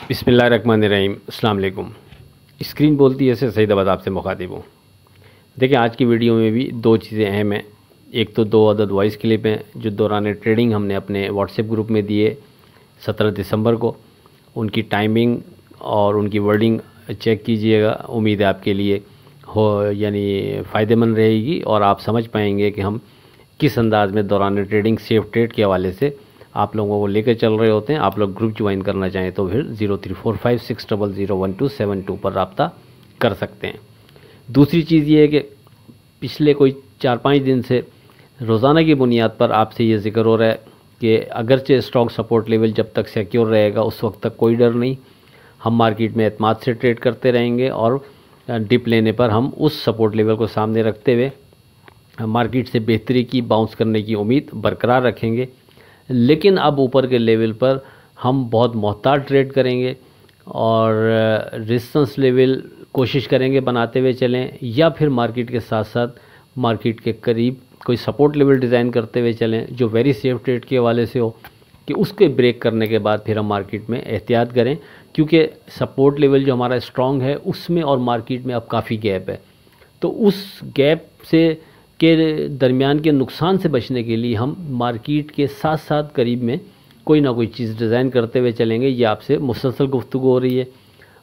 बिस्मिल्लाहिर्रहमानिर्रहीम, अस्सलाम वालेकुम। स्क्रीन बोलती है, सईदाबाद आपसे मुखातिब हूँ। देखिए, आज की वीडियो में भी दो चीज़ें अहम हैं। एक तो 2 अदद वॉइस क्लिप हैं जो दौरान ट्रेडिंग हमने अपने व्हाट्सएप ग्रुप में दिए 17 दिसंबर को। उनकी टाइमिंग और उनकी वर्डिंग चेक कीजिएगा। उम्मीद है आपके लिए यानी फ़ायदेमंद रहेगी और आप समझ पाएंगे कि हम किस अंदाज में दौरान ट्रेडिंग सेफ ट्रेड के हवाले से आप लोगों को लेकर चल रहे होते हैं। आप लोग ग्रुप ज्वाइन करना चाहें तो फिर 0345600172 पर रब्ता कर सकते हैं। दूसरी चीज़ ये है कि पिछले कोई 4-5 दिन से रोज़ाना की बुनियाद पर आपसे ये जिक्र हो रहा है कि अगरचे स्ट्रॉन्ग सपोर्ट लेवल जब तक सिक्योर रहेगा उस वक्त तक कोई डर नहीं, हम मार्केट में एतमाद से ट्रेड करते रहेंगे और डिप लेने पर हम उस सपोर्ट लेवल को सामने रखते हुए मार्केट से बेहतरी की बाउंस करने की उम्मीद बरकरार रखेंगे। लेकिन अब ऊपर के लेवल पर हम बहुत मोहतात ट्रेड करेंगे और रेजिस्टेंस लेवल कोशिश करेंगे बनाते हुए चलें, या फिर मार्केट के साथ साथ मार्केट के करीब कोई सपोर्ट लेवल डिज़ाइन करते हुए चलें जो वेरी सेफ ट्रेड के हवाले से हो कि उसके ब्रेक करने के बाद फिर हम मार्केट में एहतियात करें, क्योंकि सपोर्ट लेवल जो हमारा स्ट्रॉन्ग है उसमें और मार्केट में अब काफ़ी गैप है। तो उस गैप से के दरमियान के नुकसान से बचने के लिए हम मार्केट के साथ साथ करीब में कोई ना कोई चीज़ डिज़ाइन करते हुए चलेंगे। ये आपसे मुसलसल गुफ्तगू हो रही है,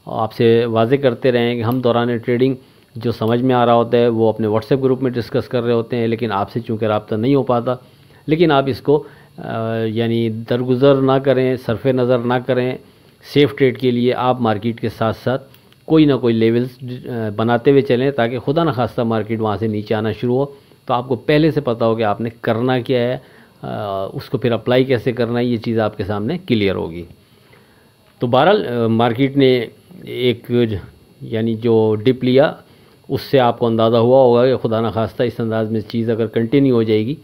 आपसे वाजे करते रहें कि हम दौरान ट्रेडिंग जो समझ में आ रहा होता है वो अपने व्हाट्सएप ग्रुप में डिस्कस कर रहे होते हैं, लेकिन आपसे चूँकि रब्ता नहीं हो पाता। लेकिन आप इसको यानी दरगुजर ना करें, सरफ़ नज़र ना करें। सेफ़ ट्रेड के लिए आप मार्केट के साथ साथ कोई ना कोई लेवल्स बनाते हुए चलें ताकि खुदा न खास्ता मार्केट वहाँ से नीचे आना शुरू हो तो आपको पहले से पता हो कि आपने करना क्या है, उसको फिर अप्लाई कैसे करना है, ये चीज़ आपके सामने क्लियर होगी। तो बहरहाल मार्केट ने एक यानी जो डिप लिया उससे आपको अंदाज़ा हुआ होगा कि खुदा न खास्ता इस अंदाज में चीज़ अगर कंटिन्यू हो जाएगी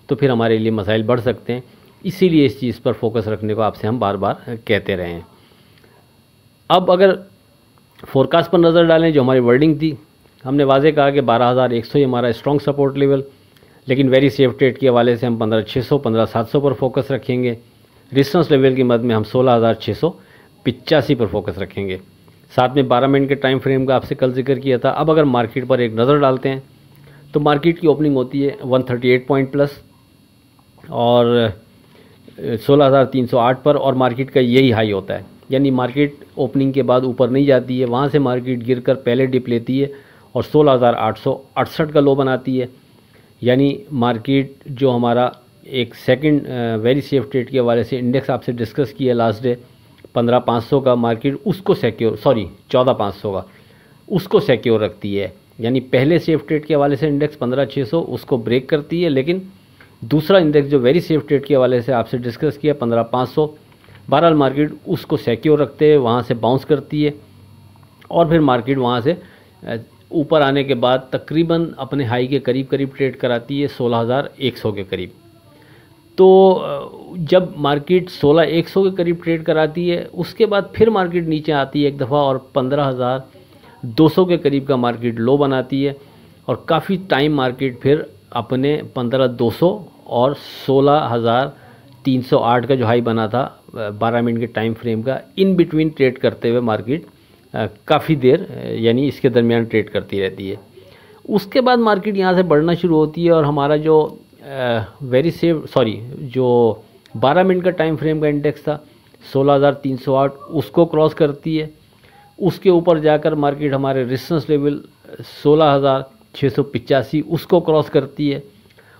तो फिर हमारे लिए मसाइल बढ़ सकते हैं। इसीलिए इस चीज़ पर फोकस रखने को आपसे हम बार बार कहते रहे हैं। अब अगर फोरकास्ट पर नज़र डालें, जो हमारी वर्डिंग थी, हमने वाजे कहा कि 12,100 ही हमारा स्ट्रॉन्ग सपोर्ट लेवल, लेकिन वेरी सेफ ट्रेड के हवाले से हम 15,600 15,700 पर फोकस रखेंगे। रेजिस्टेंस लेवल की मद में हम 16,685 पर फोकस रखेंगे। साथ में 12 मिनट के टाइम फ्रेम का आपसे कल जिक्र किया था। अब अगर मार्केट पर एक नज़र डालते हैं तो मार्केट की ओपनिंग होती है 138 पॉइंट प्लस और 16,308 पर, और मार्केट का यही हाई होता है। यानी मार्केट ओपनिंग के बाद ऊपर नहीं जाती है, वहाँ से मार्केट गिरकर पहले डिप लेती है और 16,868 का लो बनाती है। यानी मार्केट जो हमारा एक सेकंड वेरी सेफ ट्रेड के हवाले से इंडेक्स आपसे डिस्कस किया लास्ट डे 15,500 का, मार्केट उसको सिक्योर 14,500 का उसको सिक्योर रखती है। यानी पहले सेफ ट्रेड के हवाले से इंडेक्स 15,600 उसको ब्रेक करती है, लेकिन दूसरा इंडेक्स जो वेरी सेफ ट्रेड के हवाले से आपसे डिस्कस किया 15,500, बहरहाल मार्केट उसको सिक्योर रखते हुए वहाँ से बाउंस करती है और फिर मार्केट वहाँ से ऊपर आने के बाद तकरीबन अपने हाई के करीब करीब ट्रेड कराती है 16,100 के करीब। तो जब मार्केट 16,100 के करीब ट्रेड कराती है उसके बाद फिर मार्केट नीचे आती है एक दफ़ा और 15,200 के करीब का मार्केट लो बनाती है और काफ़ी टाइम मार्केट फिर अपने 15,200 और 16,308 का जो हाई बना था 12 मिनट के टाइम फ्रेम का, इन बिटवीन ट्रेड करते हुए मार्केट काफ़ी देर यानी इसके दरमियान ट्रेड करती रहती है। उसके बाद मार्केट यहाँ से बढ़ना शुरू होती है और हमारा जो जो 12 मिनट का टाइम फ्रेम का इंडेक्स था 16,308 उसको क्रॉस करती है। उसके ऊपर जाकर मार्केट हमारे रेजिस्टेंस लेवल 16,685 उसको क्रॉस करती है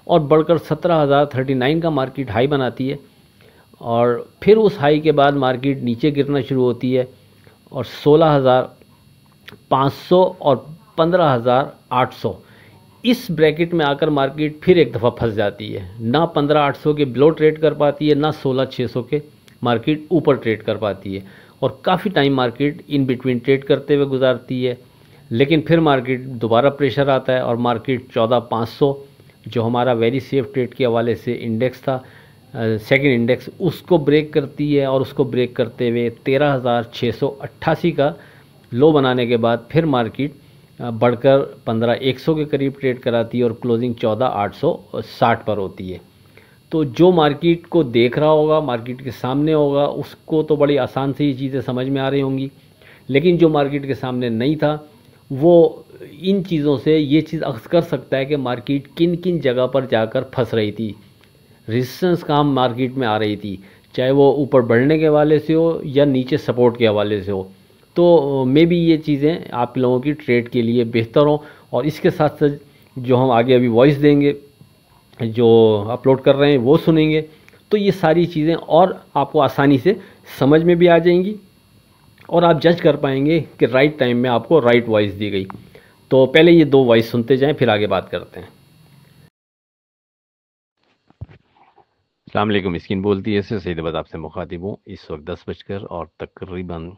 और बढ़कर 17,039 का मार्केट हाई बनाती है और फिर उस हाई के बाद मार्केट नीचे गिरना शुरू होती है और 16,500 और 15,800 इस ब्रैकेट में आकर मार्केट फिर एक दफ़ा फंस जाती है। ना 15,800 के बिलो ट्रेड कर पाती है, ना 16,600 के मार्केट ऊपर ट्रेड कर पाती है और काफ़ी time market in between trade करते हुए गुजारती है। लेकिन फिर मार्केट दोबारा प्रेशर आता है और मार्केट 14,500 जो हमारा वेरी सेफ ट्रेड के हवाले से इंडेक्स था सेकंड इंडेक्स, उसको ब्रेक करती है और उसको ब्रेक करते हुए 13,688 का लो बनाने के बाद फिर मार्केट बढ़कर 15,100 के करीब ट्रेड कराती है और क्लोजिंग 14,860 पर होती है। तो जो मार्केट को देख रहा होगा, मार्केट के सामने होगा, उसको तो बड़ी आसान से ये चीज़ें समझ में आ रही होंगी, लेकिन जो मार्केट के सामने नहीं था वो इन चीज़ों से ये चीज़ अक्स कर सकता है कि मार्केट किन किन जगह पर जाकर फंस रही थी, रेजिस्टेंस कहाँ मार्केट में आ रही थी, चाहे वो ऊपर बढ़ने के हवाले से हो या नीचे सपोर्ट के हवाले से हो। तो मे बी ये चीज़ें आप लोगों की ट्रेड के लिए बेहतर हो। और इसके साथ साथ जो हम आगे अभी वॉइस देंगे, जो अपलोड कर रहे हैं वो सुनेंगे, तो ये सारी चीज़ें और आपको आसानी से समझ में भी आ जाएंगी और आप जज कर पाएंगे कि राइट टाइम में आपको राइट वॉइस दी गई। तो पहले ये 2 वॉइस सुनते जाएं, फिर आगे बात करते हैं। अस्सलाम वालेकुम, स्किन बोलती है से सईदाबाद आपसे मुखातिब हूँ। इस वक्त 10 बजकर और तकरीबन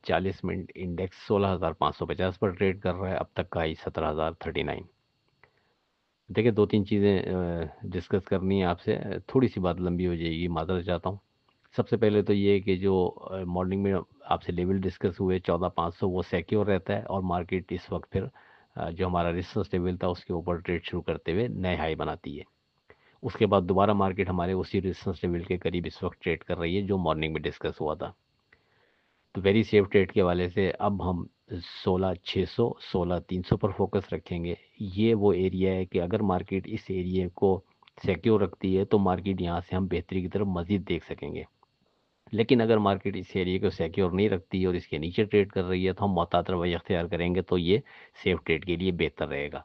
40 मिनट इंडेक्स 16,550 पर ट्रेड कर रहा है। अब तक का हाई 17,039। देखिए, 2-3 चीज़ें डिस्कस करनी है आपसे। थोड़ी सी बात लंबी हो जाएगी, माज़रत चाहता हूँ। सबसे पहले तो ये कि जो मॉर्निंग में आपसे लेवल डिस्कस हुए 14,500, वो सिक्योर रहता है और मार्केट इस वक्त फिर जो हमारा रेजिस्टेंस लेवल था उसके ऊपर ट्रेड शुरू करते हुए नए हाई बनाती है। उसके बाद दोबारा मार्केट हमारे उसी रेजिस्टेंस लेवल के करीब इस वक्त ट्रेड कर रही है जो मॉर्निंग में डिस्कस हुआ था। तो वेरी सेफ ट्रेड के हवाले से अब हम 16,600 16,300 पर फोकस रखेंगे। ये वो एरिया है कि अगर मार्केट इस एरिया को सिक्योर रखती है तो मार्केट यहाँ से हम बेहतरी की तरफ मज़ीद देख सकेंगे। लेकिन अगर मार्केट इस एरिया को सिक्योर नहीं रखती है और इसके नीचे ट्रेड कर रही है तो हम मोहतात रवैया अख्तियार करेंगे, तो ये सेफ ट्रेड के लिए बेहतर रहेगा।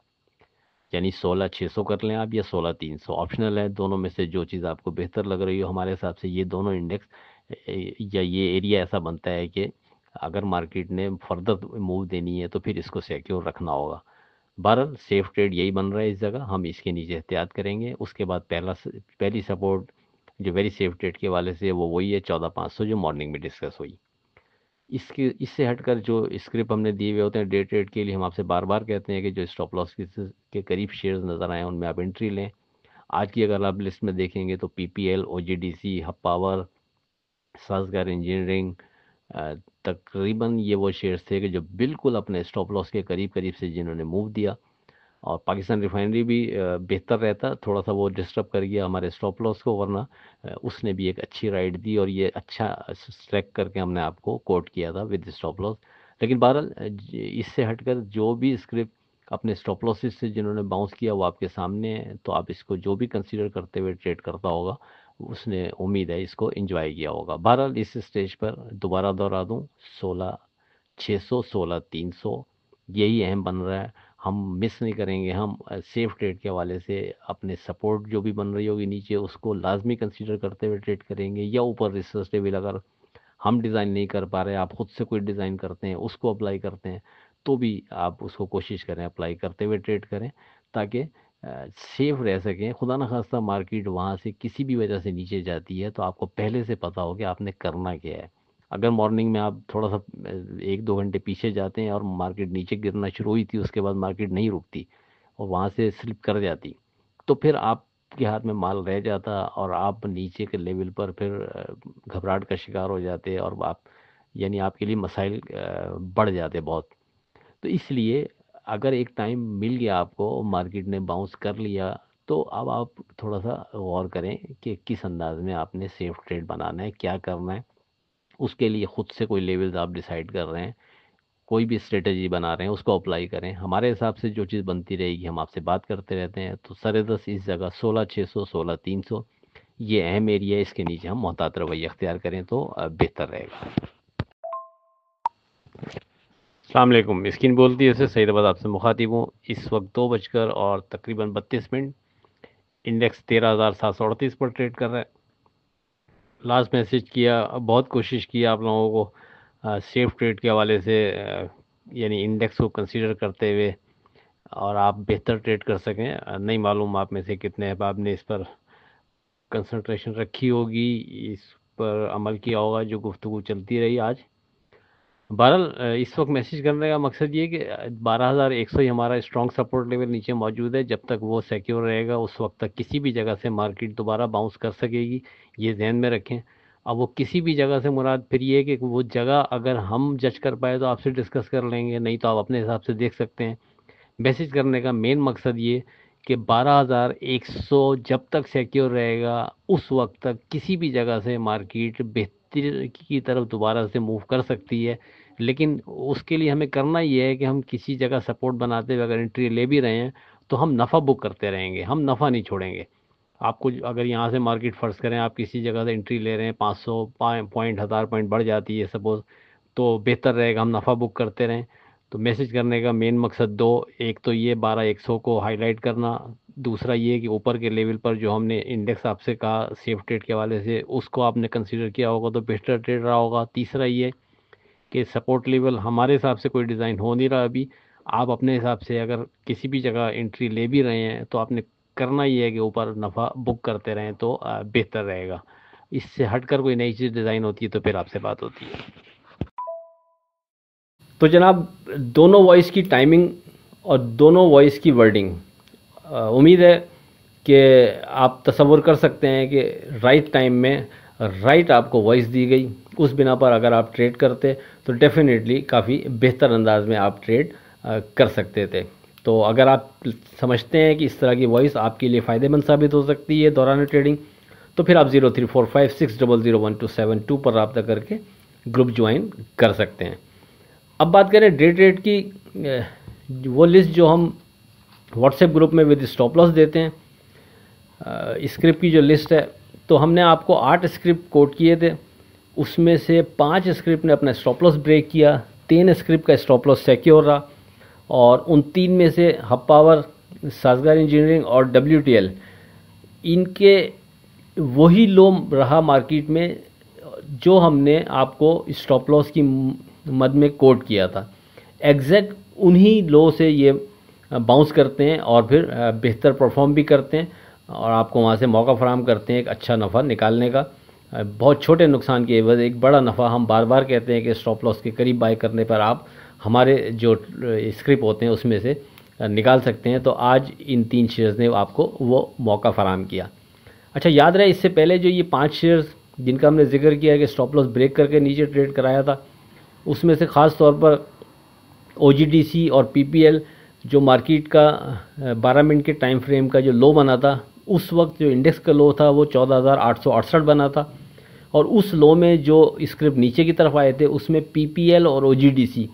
यानी 16,600 कर लें आप या 16,300, ऑप्शनल है। दोनों में से जो चीज़ आपको बेहतर लग रही हो, हमारे हिसाब से ये दोनों इंडेक्स या ये एरिया ऐसा बनता है कि अगर मार्केट ने फर्दर मूव देनी है तो फिर इसको सिक्योर रखना होगा। बहरहाल सेफ ट्रेड यही बन रहा है इस जगह, हम इसके नीचे एहतियात करेंगे। उसके बाद पहली सपोर्ट जो वेरी सेफ ट्रेड के वाले से वो वही है 14,500 जो मॉर्निंग में डिस्कस हुई। इससे हटकर जो स्क्रिप्ट हमने दिए हुए होते हैं डे ट्रेड के लिए, हम आपसे बार बार कहते हैं कि जो स्टॉप लॉस के करीब शेयर्स नज़र आए उनमें आप एंट्री लें। आज की अगर आप लिस्ट में देखेंगे तो पीपीएल, ओजीडीसी, हब पावर, सासगार इंजीनियरिंग, तकरीबन ये वो शेयर्स थे कि जो बिल्कुल अपने स्टॉप लॉस के करीब करीब से जिन्होंने मूव दिया। और पाकिस्तान रिफाइनरी भी बेहतर रहता, थोड़ा सा वो डिस्टर्ब कर गया हमारे स्टॉप लॉस को, वरना उसने भी एक अच्छी राइड दी और ये अच्छा सेलेक्ट करके हमने आपको कोट किया था विद स्टॉप लॉस। लेकिन बहरहाल इससे हटकर जो भी स्क्रिप्ट अपने स्टॉप लॉसेस से जिन्होंने बाउंस किया वो आपके सामने है, तो आप इसको जो भी कंसीडर करते हुए ट्रेड करता होगा उसने उम्मीद है इसको एंजॉय किया होगा। बहरहाल इस स्टेज पर दोबारा दोहरा दूँ, 16,600 16,300 यही अहम बन रहा है। हम मिस नहीं करेंगे। हम सेफ ट्रेड के हवाले से अपने सपोर्ट जो भी बन रही होगी नीचे उसको लाजमी कंसीडर करते हुए ट्रेड करेंगे, या ऊपर रिसर्च टेबल अगर हम डिज़ाइन नहीं कर पा रहे, आप खुद से कोई डिज़ाइन करते हैं उसको अप्लाई करते हैं, तो भी आप उसको कोशिश करें अप्लाई करते हुए ट्रेड करें, ताकि सेफ रह सकें। खुदा न खास्ता मार्केट वहाँ से किसी भी वजह से नीचे जाती है तो आपको पहले से पता हो कि आपने करना क्या है। अगर मॉर्निंग में आप थोड़ा सा 1-2 घंटे पीछे जाते हैं और मार्केट नीचे गिरना शुरू हुई थी, उसके बाद मार्केट नहीं रुकती और वहाँ से स्लिप कर जाती, तो फिर आपके हाथ में माल रह जाता और आप नीचे के लेवल पर फिर घबराहट का शिकार हो जाते और आप यानी आपके लिए मसाइल बढ़ जाते बहुत। तो इसलिए अगर एक टाइम मिल गया आपको, मार्केट ने बाउंस कर लिया, तो अब आप थोड़ा सा गौर करें कि किस अंदाज में आपने सेफ ट्रेड बनाना है, क्या करना है। उसके लिए खुद से कोई लेवल्स आप डिसाइड कर रहे हैं, कोई भी स्ट्रेटजी बना रहे हैं, उसको अप्लाई करें। हमारे हिसाब से जो चीज़ बनती रहेगी हम आपसे बात करते रहते हैं। तो सरेदस इस जगह 16,600 16,300 ये अहम एरिया है, इसके नीचे हम मोहतात रवैया अख्तियार करें तो बेहतर रहेगा। अस्सलाम वालेकुम, स्किन बोलती है से सईदाबाद आपसे मुखातिब हूँ। इस वक्त 2 बजकर और तकरीबन 32 मिनट, इंडेक्स 13,738 पर ट्रेड कर रहा है। लास्ट मैसेज किया, बहुत कोशिश की आप लोगों को सेफ ट्रेड के हवाले से, यानी इंडेक्स को कंसीडर करते हुए और आप बेहतर ट्रेड कर सकें। नहीं मालूम आप में से कितने अहबाब ने इस पर कंसंट्रेशन रखी होगी, इस पर अमल किया होगा जो गुफ्तगू चलती रही आज। बहरहाल इस वक्त मैसेज करने का मकसद ये है कि 12,100 ही हमारा स्ट्रॉन्ग सपोर्ट लेवल नीचे मौजूद है। जब तक वो सिक्योर रहेगा उस वक्त तक किसी भी जगह से मार्केट दोबारा बाउंस कर सकेगी, ये ध्यान में रखें। अब वो किसी भी जगह से मुराद फिर ये है कि वो जगह अगर हम जज कर पाए तो आपसे डिस्कस कर लेंगे, नहीं तो आप अपने हिसाब से देख सकते हैं। मैसेज करने का मेन मकसद ये कि 12,100 जब तक सिक्योर रहेगा उस वक्त तक किसी भी जगह से मार्केट बेहतर की तरफ दोबारा से मूव कर सकती है। लेकिन उसके लिए हमें करना ये है कि हम किसी जगह सपोर्ट बनाते हुए अगर एंट्री ले भी रहे हैं तो हम नफ़ा बुक करते रहेंगे, हम नफ़ा नहीं छोड़ेंगे। आपको अगर यहाँ से मार्केट फ़र्ज़ करें आप किसी जगह से एंट्री ले रहे हैं, 500 पॉइंट 1000 पॉइंट बढ़ जाती है सपोज़, तो बेहतर रहेगा हम नफ़ा बुक करते रहें। तो मैसेज करने का मेन मकसद दो, एक तो ये 12,100 को हाईलाइट करना, दूसरा ये कि ऊपर के लेवल पर जो हमने इंडेक्स आपसे कहा सेफ ट्रेड के हवाले से उसको आपने कंसीडर किया होगा तो बेहतर ट्रेड रहा होगा। तीसरा ये कि सपोर्ट लेवल हमारे हिसाब से कोई डिज़ाइन हो नहीं रहा अभी, आप अपने हिसाब से अगर किसी भी जगह एंट्री ले भी रहे हैं तो आपने करना ये है कि ऊपर नफ़ा बुक करते रहें तो बेहतर रहेगा। इससे हटकर कोई नई चीज़ डिज़ाइन होती है तो फिर आपसे बात होती है। तो जनाब, दोनों वॉइस की टाइमिंग और दोनों वॉइस की वर्डिंग, उम्मीद है कि आप तसव्वुर कर सकते हैं कि राइट टाइम में राइट आपको वॉइस दी गई, उस बिना पर अगर आप ट्रेड करते तो डेफिनेटली काफ़ी बेहतर अंदाज में आप ट्रेड कर सकते थे। तो अगर आप समझते हैं कि इस तरह की वॉइस आपके लिए फ़ायदेमंद साबित हो सकती है दौरान ट्रेडिंग, तो फिर आप 0345600172 पर रब्ता करके ग्रुप ज्वाइन कर सकते हैं। अब बात करें डे ट्रेड की, वो लिस्ट जो हम व्हाट्सएप ग्रुप में विद स्टॉप लॉस देते हैं, स्क्रिप्ट की जो लिस्ट है, तो हमने आपको 8 स्क्रिप्ट कोट किए थे, उसमें से 5 स्क्रिप्ट ने अपना स्टॉप लॉस ब्रेक किया, 3 स्क्रिप्ट का स्टॉप लॉस सिक्योर रहा, और उन 3 में से हब पावर, साजगार इंजीनियरिंग और WTL, इनके वही लो रहा मार्केट में जो हमने आपको स्टॉप लॉस की मद में कोट किया था। एग्जैक्ट उन्हीं लो से ये बाउंस करते हैं और फिर बेहतर परफॉर्म भी करते हैं और आपको वहाँ से मौका फराहम करते हैं एक अच्छा नफ़ा निकालने का। बहुत छोटे नुकसान के एवज़ एक बड़ा नफ़ा, हम बार बार कहते हैं कि स्टॉप लॉस के करीब बाय करने पर आप हमारे जो स्क्रिप्ट होते हैं उसमें से निकाल सकते हैं। तो आज इन 3 शेयर्स ने आपको वो मौका फराहम किया। अच्छा, याद रहे इससे पहले जो ये 5 शेयर्स जिनका हमने जिक्र किया है कि स्टॉप लॉस ब्रेक करके नीचे ट्रेड कराया था, उसमें से ख़ास तौर पर OGDC और PPL जो मार्केट का 12 मिनट के टाइम फ्रेम का जो लो बना था, उस वक्त जो इंडेक्स का लो था वो 14,868 बना था, और उस लो में जो स्क्रिप्ट नीचे की तरफ आए थे उसमें PPL और OGDC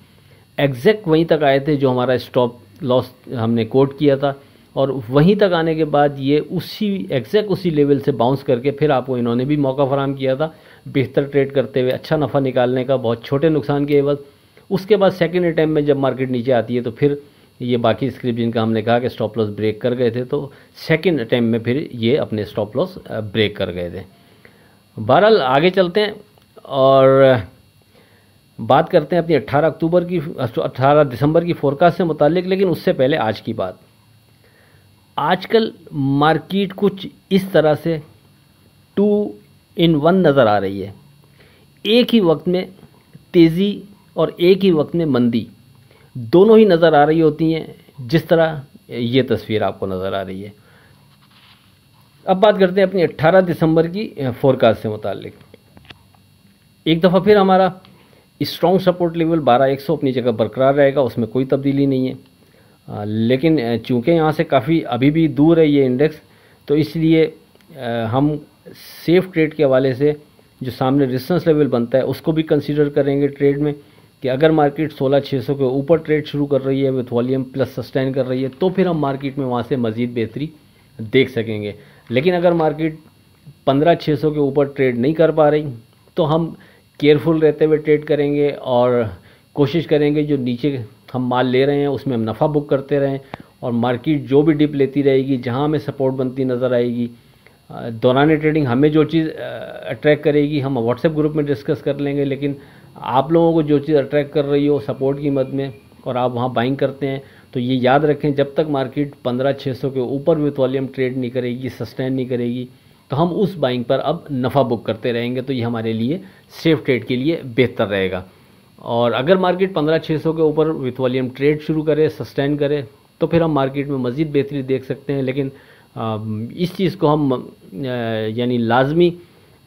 एग्जैक्ट वहीं तक आए थे जो हमारा स्टॉप लॉस हमने कोट किया था, और वहीं तक आने के बाद ये एग्जैक्ट उसी लेवल से बाउंस करके फिर आपको इन्होंने भी मौका फराहम किया था बेहतर ट्रेड करते हुए अच्छा नफ़ा निकालने का, बहुत छोटे नुकसान के एवज। उसके बाद सेकंड अटैम्प्ट में जब मार्केट नीचे आती है तो फिर ये बाकी स्क्रिप्ट जिनका हमने कहा कि स्टॉप लॉस ब्रेक कर गए थे, तो सेकंड अटैम्प्ट में फिर ये अपने स्टॉप लॉस ब्रेक कर गए थे। बहरहाल आगे चलते हैं और बात करते हैं अपनी 18 दिसंबर की फोरकास्ट से मुतालिक। लेकिन उससे पहले आज की बात, आजकल मार्केट कुछ इस तरह से 2 in 1 नज़र आ रही है, एक ही वक्त में तेज़ी और एक ही वक्त में मंदी दोनों ही नज़र आ रही होती हैं, जिस तरह ये तस्वीर आपको नज़र आ रही है। अब बात करते हैं अपनी 18 दिसंबर की फोरकास्ट से मुतालिक। एक दफ़ा फिर हमारा स्ट्रॉन्ग सपोर्ट लेवल 12,100 अपनी जगह बरकरार रहेगा, उसमें कोई तब्दीली नहीं है। लेकिन चूँकि यहाँ से काफ़ी अभी भी दूर है ये इंडेक्स, तो इसलिए हम सेफ ट्रेड के हवाले से जो सामने रेजिस्टेंस लेवल बनता है उसको भी कंसीडर करेंगे ट्रेड में, कि अगर मार्केट 16,600 के ऊपर ट्रेड शुरू कर रही है विथ वॉल्यूम प्लस सस्टेन कर रही है तो फिर हम मार्केट में वहाँ से मज़ीद बेहतरी देख सकेंगे। लेकिन अगर मार्केट 15,600 के ऊपर ट्रेड नहीं कर पा रही तो हम केयरफुल रहते हुए ट्रेड करेंगे और कोशिश करेंगे जो नीचे हम माल ले रहे हैं उसमें हम नफ़ा बुक करते रहें, और मार्केट जो भी डिप लेती रहेगी जहाँ हमें सपोर्ट बनती नज़र आएगी दौरान ट्रेडिंग हमें जो चीज़ अट्रैक्ट करेगी हम व्हाट्सएप ग्रुप में डिस्कस कर लेंगे। लेकिन आप लोगों को जो चीज़ अट्रैक्ट कर रही हो सपोर्ट की मद में और आप वहाँ बाइंग करते हैं, तो ये याद रखें जब तक मार्केट 15,600 के ऊपर विथ वॉल्यूम ट्रेड नहीं करेगी, सस्टेन नहीं करेगी, तो हम उस बाइंग पर अब नफ़ा बुक करते रहेंगे। तो ये हमारे लिए सेफ ट्रेड के लिए बेहतर रहेगा। और अगर मार्केट 15,600 के ऊपर विथ वॉल्यूम ट्रेड शुरू करे, सस्टेन करे, तो फिर हम मार्केट में मज़ीद बेहतरी देख सकते हैं। लेकिन इस चीज़ को हम यानी लाजमी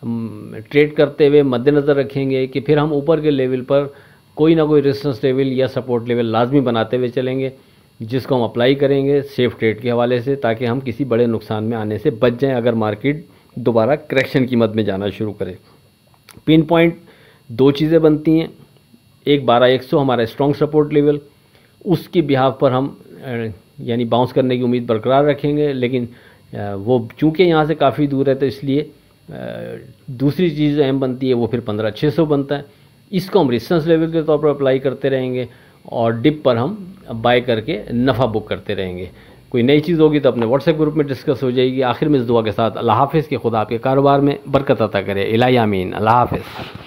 ट्रेड करते हुए मद्देनज़र रखेंगे कि फिर हम ऊपर के लेवल पर कोई ना कोई रेजिस्टेंस लेवल या सपोर्ट लेवल लाजमी बनाते हुए चलेंगे। जिसको हम अप्लाई करेंगे सेफ ट्रेड के हवाले से, ताकि हम किसी बड़े नुकसान में आने से बच जाएं अगर मार्केट दोबारा करेक्शन की मद में जाना शुरू करे। पिन पॉइंट दो चीज़ें बनती हैं, एक 12,100 हमारा स्ट्रॉन्ग सपोर्ट लेवल, उसकी बिहाफ पर हम यानी बाउंस करने की उम्मीद बरकरार रखेंगे, लेकिन वो चूँकि यहाँ से काफ़ी दूर है तो इसलिए दूसरी चीज़ अहम बनती है वो फिर 15,600 बनता है। इसको हम रेजिस्टेंस लेवल के तौर पर अप्लाई करते रहेंगे और डिप पर हम बाय करके नफ़ा बुक करते रहेंगे। कोई नई चीज़ होगी तो अपने व्हाट्सएप ग्रुप में डिस्कस हो जाएगी। आखिर में इस दुआ के साथ अल्लाह हाफ़िज़, के खुदा आपके कारोबार में बरकत अता करे। इलाही आमीन। अल्लाह हाफ़िज़।